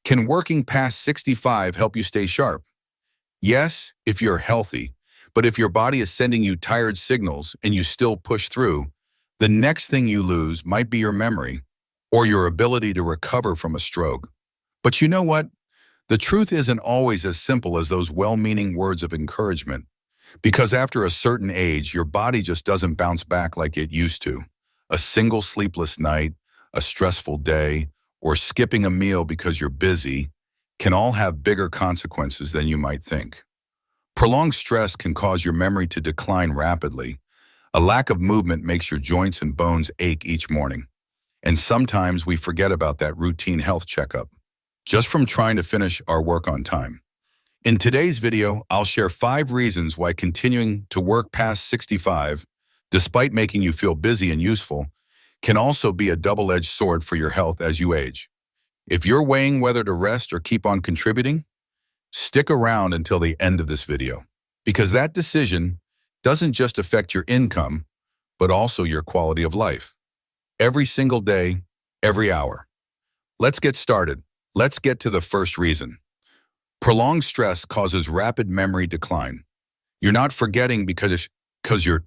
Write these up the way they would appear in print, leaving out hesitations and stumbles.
Can working past 65 help you stay sharp? Yes, if you're healthy. But if your body is sending you tired signals and you still push through, the next thing you lose might be your memory or your ability to recover from a stroke. But you know what? The truth isn't always as simple as those well-meaning words of encouragement, because after a certain age, your body just doesn't bounce back like it used to. A single sleepless night, a stressful day, or skipping a meal because you're busy can all have bigger consequences than you might think. Prolonged stress can cause your memory to decline rapidly. A lack of movement makes your joints and bones ache each morning. And sometimes we forget about that routine health checkup, just from trying to finish our work on time. In today's video, I'll share 5 reasons why continuing to work past 65, despite making you feel busy and useful, can also be a double-edged sword for your health as you age. If you're weighing whether to rest or keep on contributing, stick around until the end of this video, because that decision doesn't just affect your income, but also your quality of life. Every single day, every hour. Let's get started. Let's get to the first reason. Prolonged stress causes rapid memory decline. You're not forgetting because you're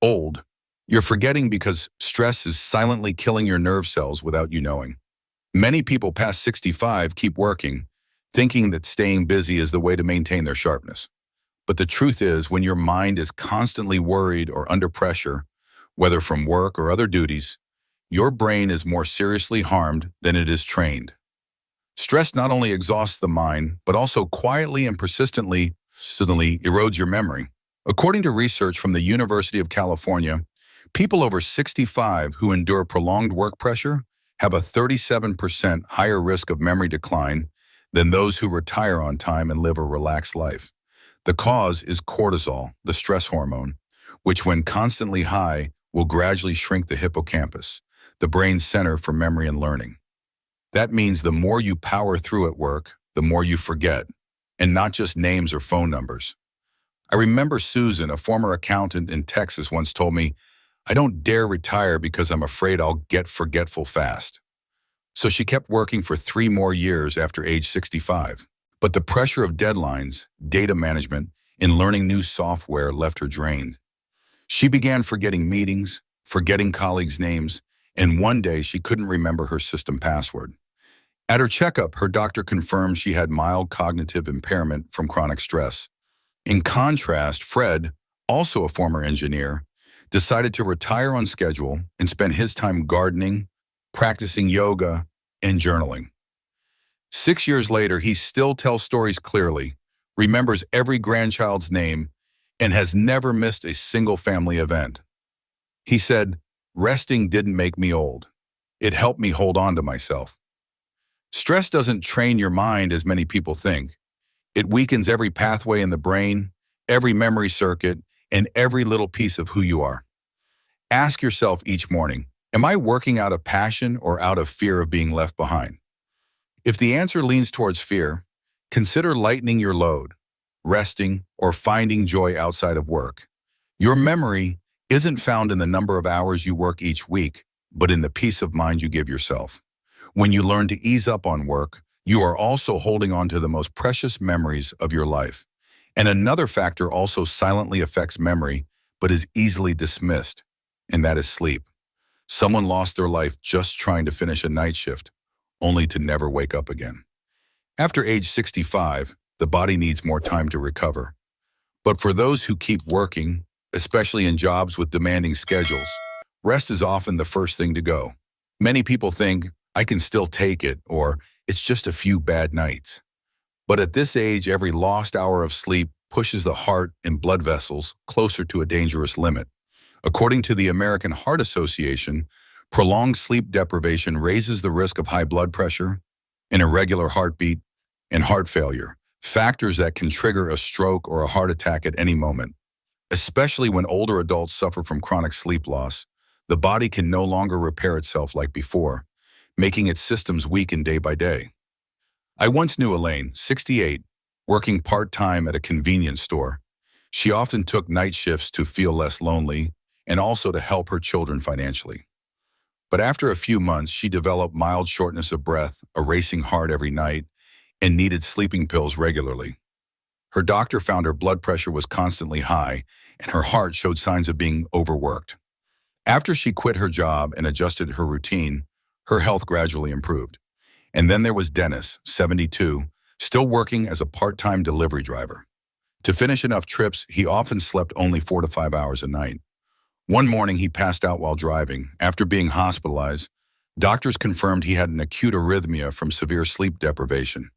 old. You're forgetting because stress is silently killing your nerve cells without you knowing. Many people past 65 keep working, thinking that staying busy is the way to maintain their sharpness. But the truth is, when your mind is constantly worried or under pressure, whether from work or other duties, your brain is more seriously harmed than it is trained. Stress not only exhausts the mind, but also quietly and persistently erodes your memory. According to research from the University of California, people over 65 who endure prolonged work pressure have a 37% higher risk of memory decline than those who retire on time and live a relaxed life. The cause is cortisol, the stress hormone, which when constantly high will gradually shrink the hippocampus, the brain's center for memory and learning. That means the more you power through at work, the more you forget, and not just names or phone numbers. I remember Susan, a former accountant in Texas, once told me, "I don't dare retire because I'm afraid I'll get forgetful fast." So she kept working for 3 more years after age 65. But the pressure of deadlines, data management, and learning new software left her drained. She began forgetting meetings, forgetting colleagues' names, and one day she couldn't remember her system password. At her checkup, her doctor confirmed she had mild cognitive impairment from chronic stress. In contrast, Fred, also a former engineer, decided to retire on schedule and spend his time gardening, practicing yoga, and journaling. 6 years later, he still tells stories clearly, remembers every grandchild's name, and has never missed a single family event. He said, "Resting didn't make me old. It helped me hold on to myself." Stress doesn't train your mind as many people think. It weakens every pathway in the brain, every memory circuit, and every little piece of who you are. Ask yourself each morning, am I working out of passion or out of fear of being left behind? If the answer leans towards fear, consider lightening your load, resting, or finding joy outside of work. Your memory isn't found in the number of hours you work each week, but in the peace of mind you give yourself. When you learn to ease up on work, you are also holding on to the most precious memories of your life. And another factor also silently affects memory, but is easily dismissed, and that is sleep. Someone lost their life just trying to finish a night shift, only to never wake up again. After age 65, the body needs more time to recover. But for those who keep working, especially in jobs with demanding schedules, rest is often the first thing to go. Many people think, "I can still take it," or "it's just a few bad nights." But at this age, every lost hour of sleep pushes the heart and blood vessels closer to a dangerous limit. According to the American Heart Association, prolonged sleep deprivation raises the risk of high blood pressure, an irregular heartbeat, and heart failure, factors that can trigger a stroke or a heart attack at any moment. Especially when older adults suffer from chronic sleep loss, the body can no longer repair itself like before, making its systems weaken day by day. I once knew Elaine, 68, working part-time at a convenience store. She often took night shifts to feel less lonely and also to help her children financially. But after a few months, she developed mild shortness of breath, a racing heart every night, and needed sleeping pills regularly. Her doctor found her blood pressure was constantly high, and her heart showed signs of being overworked. After she quit her job and adjusted her routine, her health gradually improved. And then there was Dennis, 72, still working as a part-time delivery driver. To finish enough trips, he often slept only 4 to 5 hours a night. One morning, he passed out while driving. After being hospitalized, doctors confirmed he had an acute arrhythmia from severe sleep deprivation.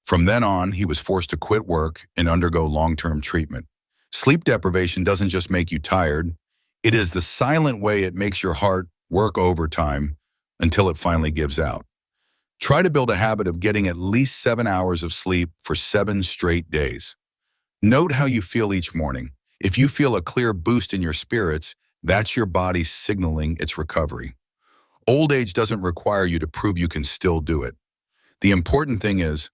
From then on, he was forced to quit work and undergo long-term treatment. Sleep deprivation doesn't just make you tired. It is the silent way it makes your heart work overtime until it finally gives out. Try to build a habit of getting at least 7 hours of sleep for 7 straight days. Note how you feel each morning. If you feel a clear boost in your spirits, that's your body signaling its recovery. Old age doesn't require you to prove you can still do it. The important thing is,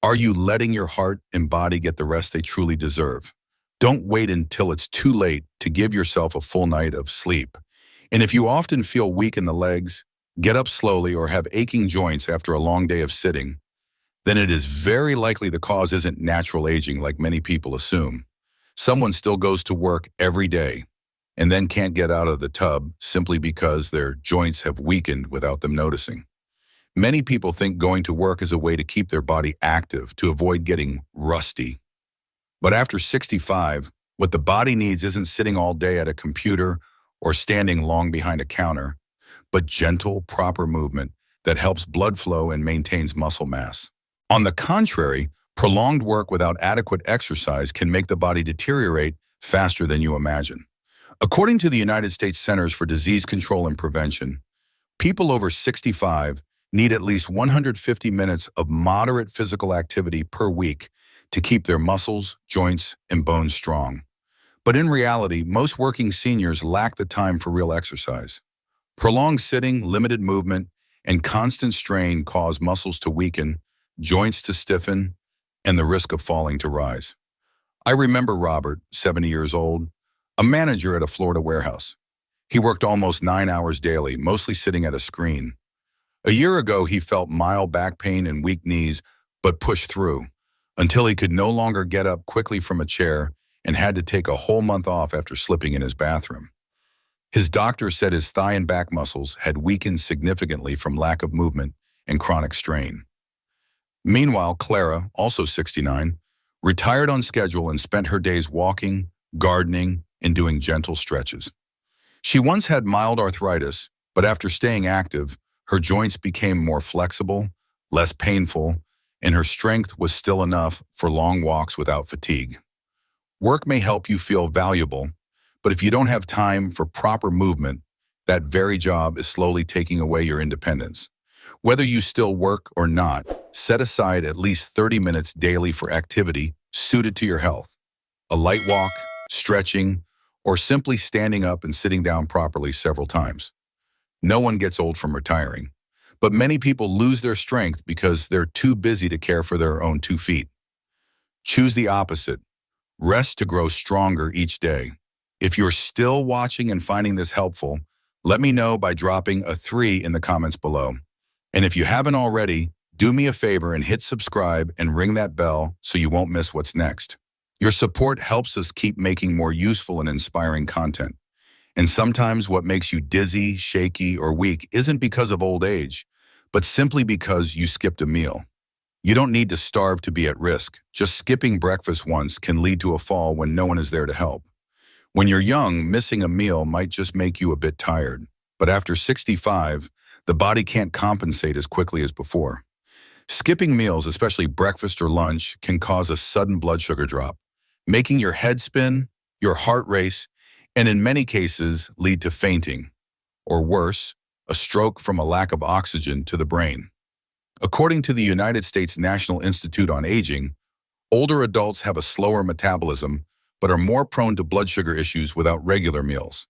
are you letting your heart and body get the rest they truly deserve? Don't wait until it's too late to give yourself a full night of sleep. And if you often feel weak in the legs, get up slowly, or have aching joints after a long day of sitting, then it is very likely the cause isn't natural aging like many people assume. Someone still goes to work every day and then can't get out of the tub simply because their joints have weakened without them noticing. Many people think going to work is a way to keep their body active to avoid getting rusty. But after 65, what the body needs isn't sitting all day at a computer or standing long behind a counter, but gentle, proper movement that helps blood flow and maintains muscle mass. On the contrary, prolonged work without adequate exercise can make the body deteriorate faster than you imagine. According to the United States Centers for Disease Control and Prevention, people over 65 need at least 150 minutes of moderate physical activity per week to keep their muscles, joints, and bones strong. But in reality, most working seniors lack the time for real exercise. Prolonged sitting, limited movement, and constant strain cause muscles to weaken, joints to stiffen, and the risk of falling to rise. I remember Robert, 70 years old, a manager at a Florida warehouse. He worked almost 9 hours daily, mostly sitting at a screen. A year ago, he felt mild back pain and weak knees, but pushed through until he could no longer get up quickly from a chair and had to take a whole month off after slipping in his bathroom. His doctor said his thigh and back muscles had weakened significantly from lack of movement and chronic strain. Meanwhile, Clara, also 69, retired on schedule and spent her days walking, gardening, and doing gentle stretches. She once had mild arthritis, but after staying active, her joints became more flexible, less painful, and her strength was still enough for long walks without fatigue. Work may help you feel valuable, but if you don't have time for proper movement, that very job is slowly taking away your independence. Whether you still work or not, set aside at least 30 minutes daily for activity suited to your health. A light walk, stretching, or simply standing up and sitting down properly several times. No one gets old from retiring, but many people lose their strength because they're too busy to care for their own 2 feet. Choose the opposite. Rest to grow stronger each day. If you're still watching and finding this helpful, let me know by dropping a 3 in the comments below. And if you haven't already, do me a favor and hit subscribe and ring that bell so you won't miss what's next. Your support helps us keep making more useful and inspiring content. And sometimes what makes you dizzy, shaky, or weak isn't because of old age, but simply because you skipped a meal. You don't need to starve to be at risk. Just skipping breakfast once can lead to a fall when no one is there to help. When you're young, missing a meal might just make you a bit tired. But after 65, the body can't compensate as quickly as before. Skipping meals, especially breakfast or lunch, can cause a sudden blood sugar drop, making your head spin, your heart race, and in many cases lead to fainting, or worse, a stroke from a lack of oxygen to the brain. According to the United States National Institute on Aging, older adults have a slower metabolism but are more prone to blood sugar issues without regular meals.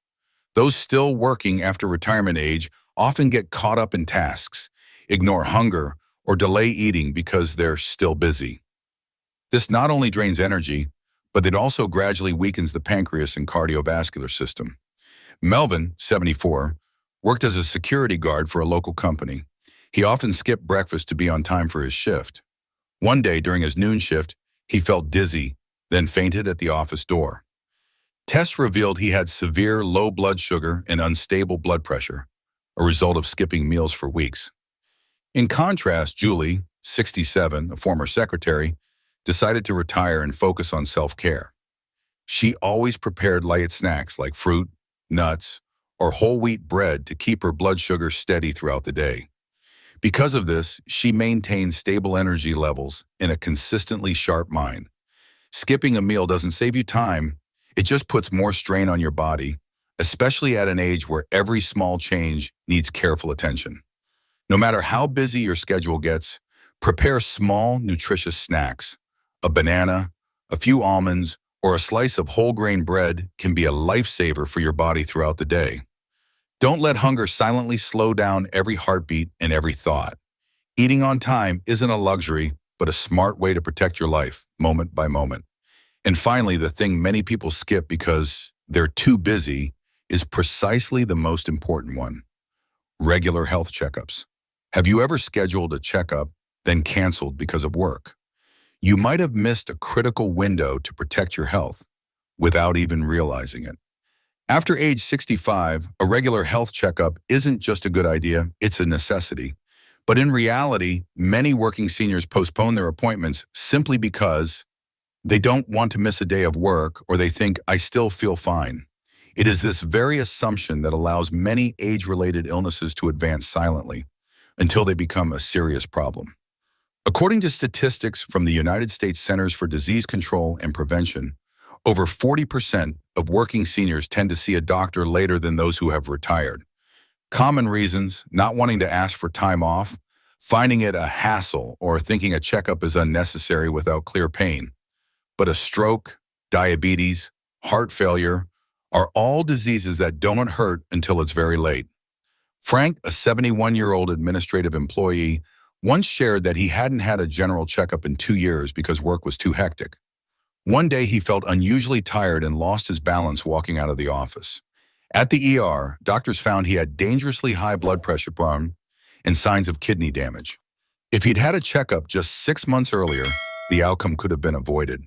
Those still working after retirement age often get caught up in tasks, ignore hunger, or delay eating because they're still busy. This not only drains energy, but it also gradually weakens the pancreas and cardiovascular system. Melvin, 74, worked as a security guard for a local company. He often skipped breakfast to be on time for his shift. One day during his noon shift, he felt dizzy, then fainted at the office door. Tests revealed he had severe low blood sugar and unstable blood pressure, a result of skipping meals for weeks. In contrast, Julie, 67, a former secretary, decided to retire and focus on self-care. She always prepared light snacks like fruit, nuts, or whole wheat bread to keep her blood sugar steady throughout the day. Because of this, she maintained stable energy levels and a consistently sharp mind. Skipping a meal doesn't save you time, it just puts more strain on your body, especially at an age where every small change needs careful attention. No matter how busy your schedule gets, prepare small, nutritious snacks. A banana, a few almonds, or a slice of whole grain bread can be a lifesaver for your body throughout the day. Don't let hunger silently slow down every heartbeat and every thought. Eating on time isn't a luxury, but a smart way to protect your life, moment by moment. And finally, the thing many people skip because they're too busy is precisely the most important one: regular health checkups. Have you ever scheduled a checkup, then canceled because of work? You might have missed a critical window to protect your health without even realizing it. After age 65, a regular health checkup isn't just a good idea, it's a necessity. But in reality, many working seniors postpone their appointments simply because they don't want to miss a day of work, or they think, "I still feel fine." It is this very assumption that allows many age-related illnesses to advance silently until they become a serious problem. According to statistics from the United States Centers for Disease Control and Prevention, over 40% of working seniors tend to see a doctor later than those who have retired. Common reasons: not wanting to ask for time off, finding it a hassle, or thinking a checkup is unnecessary without clear pain. But a stroke, diabetes, heart failure are all diseases that don't hurt until it's very late. Frank, a 71-year-old administrative employee, once shared that he hadn't had a general checkup in 2 years because work was too hectic. One day he felt unusually tired and lost his balance walking out of the office. At the ER, doctors found he had dangerously high blood pressure and signs of kidney damage. If he'd had a checkup just 6 months earlier, the outcome could have been avoided.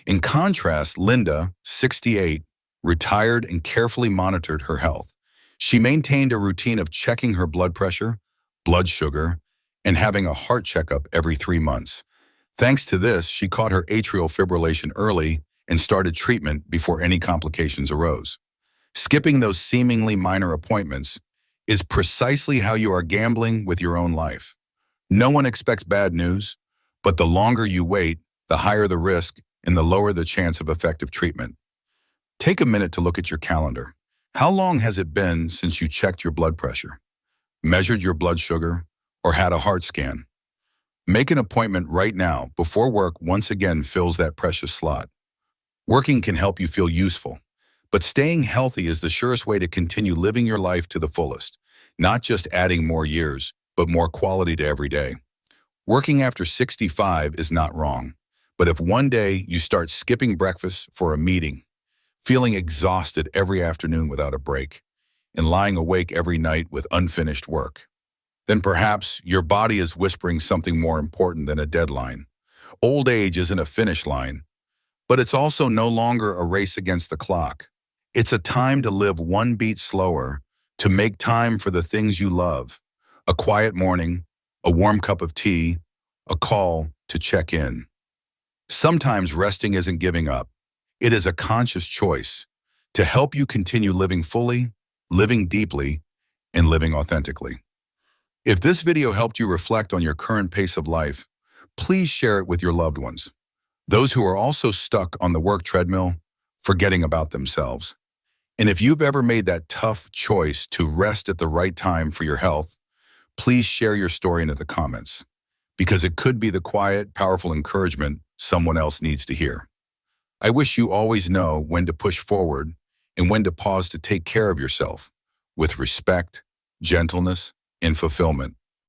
In contrast, Linda, 68, retired and carefully monitored her health. She maintained a routine of checking her blood pressure, blood sugar, and having a heart checkup every 3 months. Thanks to this, she caught her atrial fibrillation early and started treatment before any complications arose. Skipping those seemingly minor appointments is precisely how you are gambling with your own life. No one expects bad news, but the longer you wait, the higher the risk and the lower the chance of effective treatment. Take a minute to look at your calendar. How long has it been since you checked your blood pressure, measured your blood sugar, or had a heart scan? Make an appointment right now before work once again fills that precious slot. Working can help you feel useful, but staying healthy is the surest way to continue living your life to the fullest, not just adding more years, but more quality to every day. Working after 65 is not wrong, but if one day you start skipping breakfast for a meeting, feeling exhausted every afternoon without a break, and lying awake every night with unfinished work, then perhaps your body is whispering something more important than a deadline. Old age isn't a finish line, but it's also no longer a race against the clock. It's a time to live one beat slower, to make time for the things you love: a quiet morning, a warm cup of tea, a call to check in. Sometimes resting isn't giving up. It is a conscious choice to help you continue living fully, living deeply, and living authentically. If this video helped you reflect on your current pace of life, please share it with your loved ones, those who are also stuck on the work treadmill, forgetting about themselves. And if you've ever made that tough choice to rest at the right time for your health, please share your story into the comments, because it could be the quiet, powerful encouragement someone else needs to hear. I wish you always know when to push forward and when to pause to take care of yourself with respect, gentleness, and fulfillment.